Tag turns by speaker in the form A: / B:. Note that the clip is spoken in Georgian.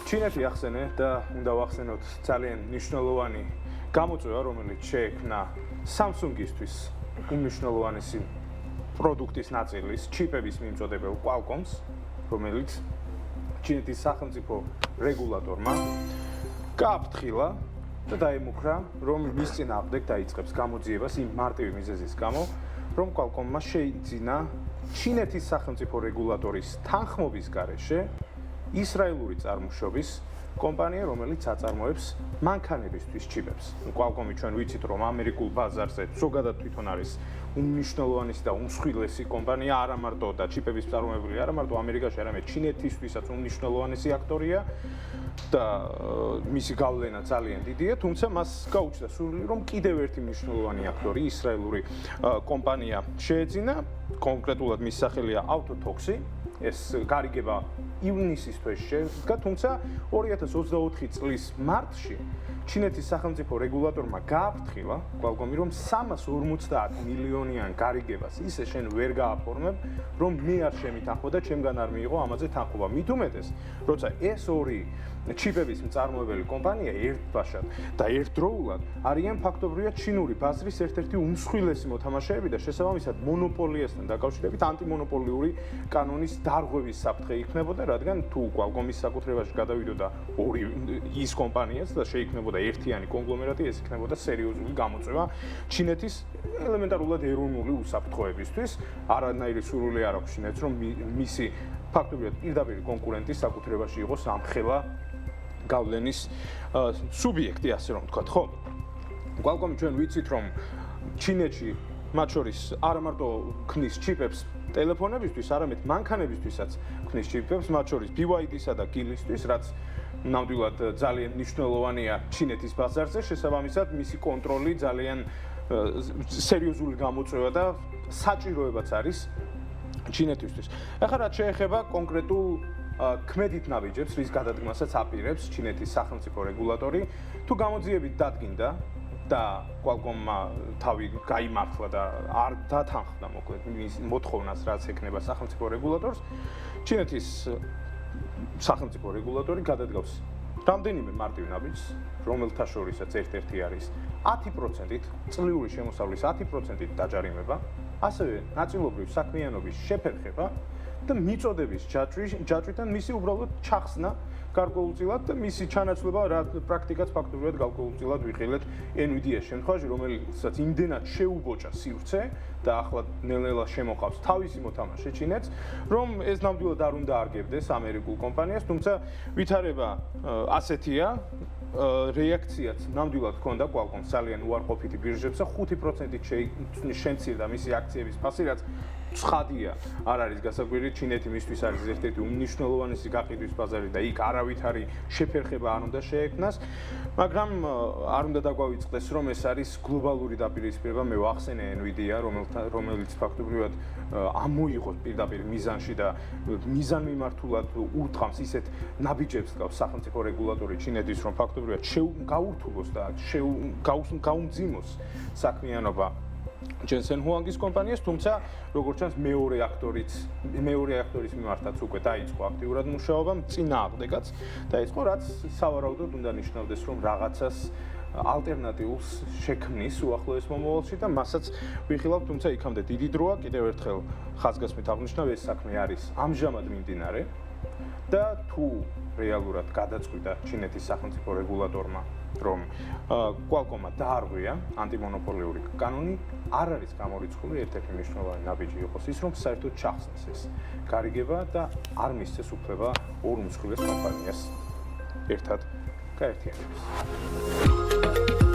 A: ჩინეთი ახსენე და უნდა ვახსენოთ ძალიან მნიშვნელოვანი გამოწვევა, რომელიც შეექმნა Samsung-ისთვის უმნიშვნელოვანესი პროდუქტის ნაწილის, ჩიპების მიმწოდებელ Qualcomm-ს, რომელიც ჩინეთის სახელმწიფო რეგულატორმა გააფრთხილა და დაემუქრა, რომ მის წინააღმდეგ დაიწყებს გამოძიებას იმ მარტივი მიზეზის გამო, რომ Qualcomm-მა შეიძინა ჩინეთის სახელმწიფო რეგულატორის თანხმობის გარეშე ისრაელური წარმოშობის კომპანია, რომელიც აწარმოებს მანქანებისთვის ჩიპებს. Qualcomm-ი ჩვენ ვიცით, რომ ამერიკულ ბაზარზე ზოგადად თვითონ არის უმნიშვნელოვანესი და უმსხვილესი კომპანია, არა მარტო და ჩიპების მწარმოებელი, არა მარტო ამერიკაში, არამედ ჩინეთისთვისაც უმნიშვნელოვანესი აქტორია და მისი გავლენა ძალიან დიდია, თუმცა მას გაუჩნდა სურვილი, რომ კიდევ ერთი მნიშვნელოვანი აქტორი, ისრაელური კომპანია შეეძინა, კონკრეტულად მის სახელია Autotoxi, ეს გარიგება ივნისის თვეში შედგა, თუმცა 2024 წლის მარტში ჩინეთის სახელმწიფო რეგულატორმა გააფრთხილა Qualcomm-ი, რომ 350 მილიონიან გარიგებას ისე შენ ვერ გააფორმებ, რომ მე არ შემითანხმო და ჩემგან არ მიიღო ამაზე თანხმობა. მით უმეტეს, როცა ეს ორი ჩიპების მწარმოებელი კომპანია ერთბაშად და ერთდროულად არიან ფაქტობრივად ჩინური ბაზრის ერთ-ერთი უმსხვილესი მოთამაშეები და შესაბამისად მონოპოლიასთან დაკავშირებით ანტიმონოპოლიური კანონის დარღვევის საფრთხე იქნებოდა, რადგან თუ Qualcomm-ის საკუთრებაში გადავიდოდა ორი ის კომპანიაც და შეიქმნებოდა ერთიანი კონგლომერატი, ეს იქნებოდა სერიოზული გამოწვევა ჩინეთის ელემენტარულად ეროვნული უსაფრთხოებისთვის. არანაირი სურვილი არ აქვს ჩინეთს, რომ მისი ფაქტობრივად პირდაპირ კონკურენტის საკუთრებაში იყოს ამხელა გავლენის სუბიექტი, ასე რომ ვთქვათ, ხო? Qualcomm ჩვენ ვიცით, რომ ჩინეთში მათ შორის არა მარტო ქმნის ჩიპებს ტელეფონებისთვის, არამედ მანქანებისთვისაც ქმნის ჩიპებს, მათ შორის BYD-სა და Geely-ისთვის, რაც ნამდვილად ძალიან მნიშვნელოვანია ჩინეთის ბაზარზე, შესაბამისად მისი კონტროლი ძალიან სერიოზული გამოწვევა და საჭიროებაც არის ჩინეთისთვის. ახლა რაც შეეხება კონკრეტულ ქმედით ნაბიჯებს, რის გადადგმასაც აპირებს ჩინეთის სახელმწიფო რეგულატორი, თუ გამოძიებით დადგინდა და Qualcomm-მა თავი გაიმართლა და არ დათანხმდა მოკლედ მის მოთხოვნას, რაც ეკნება სახელმწიფო რეგულატორს, ჩინეთის სახელმწიფო რეგულატორი გადადგავს რამდენიმე მარტივ ნაბიჯს, რომელთა შორისაც ერთ-ერთი არის 10%-ით, წლიური შემოსავლის 10%-ით დაჯარიმება, ასევე ნაწილობრივ საქმიანობის შეფერხება და მიწოდების ჯაჭვიდან მისი უბრალოდ ჩახსნა გარკვეულწილად და მისი ჩანაცვლება რა პრაქტიკაც ფაქტობრივად გარკვეულწილად ვიხილეთ NVIDIA-ის შემთხვევაში, რომელსაც იმდენად შეუბოჭა სივრცე და ახლა ნელ-ნელა შემოყავს თავისი მოთამაშე ჩინეთს, რომ ეს ნამდვილად არ უნდა არგებდეს ამერიკულ კომპანიას, თუმცა ვითარება ასეთია, რეაქციაც ნამდვილად ჰქონდა Qualcomm-ს ძალიან უარყოფითი ბირჟებზე, 5%-ით შემცირდა მისი აქციების ფასი, რაც ცხადია, არ არის გასაკვირი, ჩინეთი მისთვის არის ერთ-ერთი უმნიშვნელოვანესი გაყიდვის ბაზარი და იქ არავითარი შეფერხება არ უნდა შეექმნას, მაგრამ არ უნდა დაგვავიწყდეს, რომ ეს არის გლობალური დაპირისპირება, მე ვახსენე NVIDIA, რომელიც ფაქტობრივად ამოიღოს პირდაპირ მიზანში და მიზანმიმართულად ურთავს ისეთ ნაბიჯებს გავს სახელმწიფო რეგულატორი ჩინეთის, რომ ფაქტობრივად გაურთულოს და გაუმძიმოს საქმიანობა Jensen Huang's კომპანიას, თუმცა როგორც ჩანს მეორე აქტორის მიმართაც უკვე დაიწყო აქტიურად მუშაობა, წინააღმდეგაც დაიწყო, რაც სავარაუდოდ უნდა ნიშნავდეს, რომ რაღაცას ალტერნატიულს შექმნის უახლოეს მომავალში და მასაც ვიხილავ, თუმცა იქამდე დიდი დროა, კიდევ ერთხელ ხაზგასმით აღნიშნავ, ეს საქმე არის ამჟამად მიმდინარე და თუ რეალურად გადაწყვიტა ჩინეთის სახელმწიფო რეგულატორმა, რომ Qualcomm-მა დაარღვია ანტიმონოპოლიური კანონი, არ არის გამორიცხული ერთ-ერთი მნიშვნელოვანი ნაბიჯი იყოს ის, რომ საერთოდ ჩახსნეს ეს გარიგება და არ მისცეს უფლება ორ უმსხვილეს კომპანიას ერთად გაერთიანებას.